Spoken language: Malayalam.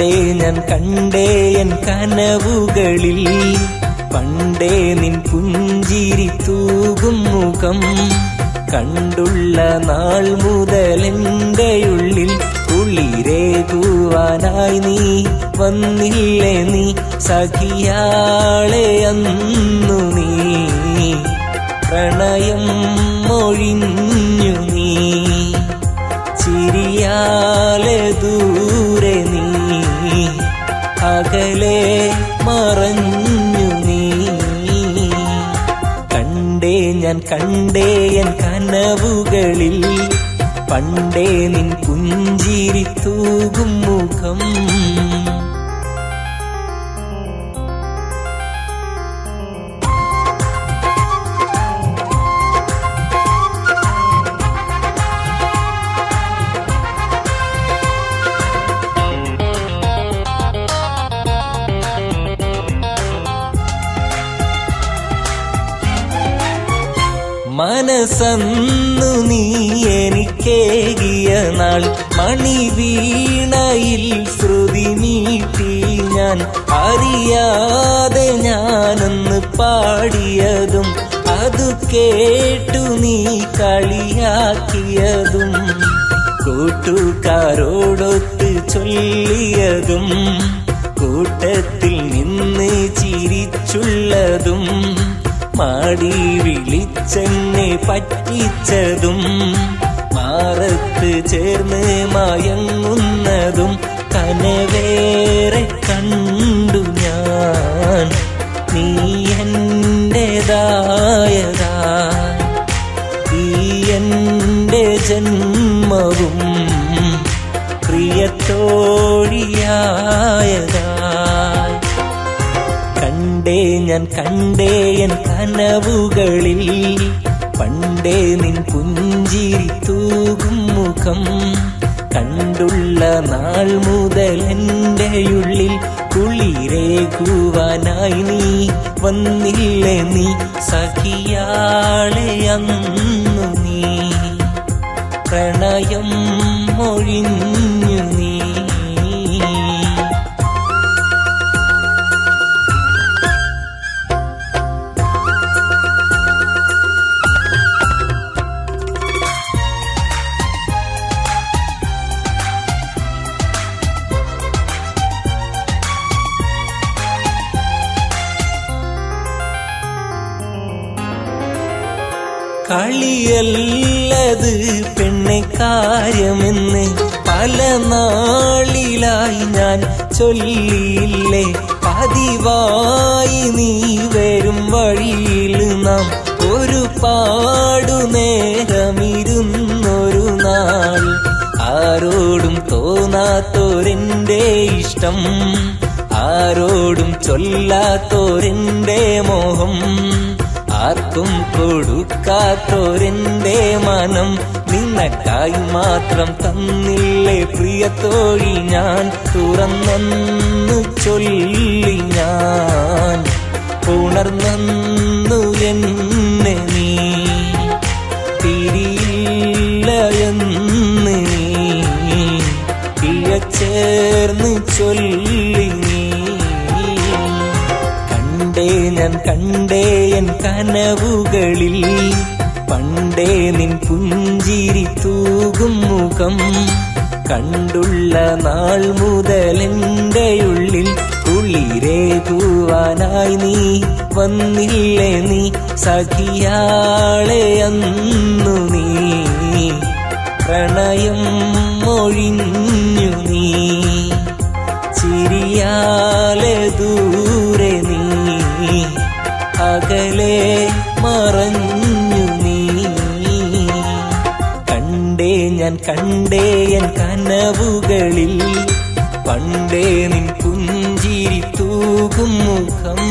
കണ്ടേ ഞാൻ കണ്ടേ എൻ കനവുകളിൽ പണ്ടേ നിൻ പുഞ്ചിരി തൂകും മുഖം കണ്ടുള്ള നാൾ മുതൽ എൻ്റെ ഉള്ളിൽ കുളിരേകുവാനായി നീ വന്നില്ലേ നീ സഖിയാളെ അന്നു നീ പ്രണയം മൊഴിഞ്ഞു നീ ചിരിയാലെ ദൂരെ നീ അകലെ മറഞ്ഞു നീ കണ്ടേ ഞാൻ കണ്ടേ എൻ കനവുകളിൽ പണ്ടേ നിൻ പുഞ്ചിരി തൂകും മുഖം മനസ്സന്നു നീ എനിക്കേകിയ നാൾ മണിവീണയിൽ ശ്രുതി നീട്ടി ഞാൻ അറിയാതെ ഞാനൊന്ന് പാടിയതും അതു കേട്ടു നീ കളിയാക്കിയതും കൂട്ടുകാരോടൊത്ത് ചൊല്ലിയതും കൂട്ടത്തിൽ നിന്ന് ചിരിച്ചുള്ളതും മാടി വിളിച്ചെന്നെ പറ്റിച്ചതും മാറത്ത് ചേർന്ന് മയങ്ങുന്നതും കനവേറെ കണ്ടു ഞാൻ നീ എന്റേതായതാ ഈ എൻ്റെ ജന്മവും പ്രിയത്തോഴിയായതാ കണ്ടേ ഞാൻ കണ്ടേ എൻ കനവുകളിൽ പണ്ടേ നിൻ പുഞ്ചിരി തൂകും മുഖം കണ്ടുള്ള നാൾ മുതൽ എൻ്റെ ഉള്ളിൽ കുളിരേകുവാനായി നീ വന്നില്ലേ നീ സഖിയാളെ അന്നു നീ പ്രണയം മൊഴിഞ്ഞു നീ കളിയല്ലത് പെണ്ണെ കാര്യമെന്ന് പല നാളിലായി ഞാൻ ചൊല്ലിയില്ലേ പതിവായി നീ വരും വഴിയിൽ നാം ഒരുപാടു നേരമിരുന്നൊരു നാൾ ആരോടും തോന്നാത്തോരെന്റെ ഇഷ്ടം ആരോടും ചൊല്ലാത്തോരെന്റെ മോഹം ആർക്കും കൊടുക്കാത്തോരെന്റെ മനം നിനക്കായി മാത്രം തന്നില്ലേ പ്രിയത്തോഴി ഞാൻ തുറന്നു ചൊല്ലി ഞാൻ ഉണർന്നു എന്നെ നീ തിരിയില്ല എന്ന് നീ ചേർന്ന് ചൊല്ലി നീ കണ്ടേ ഞാൻ കണ്ടേ എൻ കനവുകളിൽ പണ്ടേ നിൻ പുഞ്ചിരി തൂകും മുഖം കണ്ടുള്ള നാൾ മുതൽ എൻ്റെ ഉള്ളിൽ കുളിരേകുവാനായി നീ വന്നില്ലേ നീ സഖിയാളെ അന്നു നീ പ്രണയം മൊഴിഞ്ഞു നീ ചിരിയാലെ ദൂരെ നീ അകലെ മറഞ്ഞു നീ കണ്ടേ ഞാൻ കണ്ടേ എൻ കനവുകളിൽ പണ്ടേ നിൻ പുഞ്ചിരി തൂകും മുഖം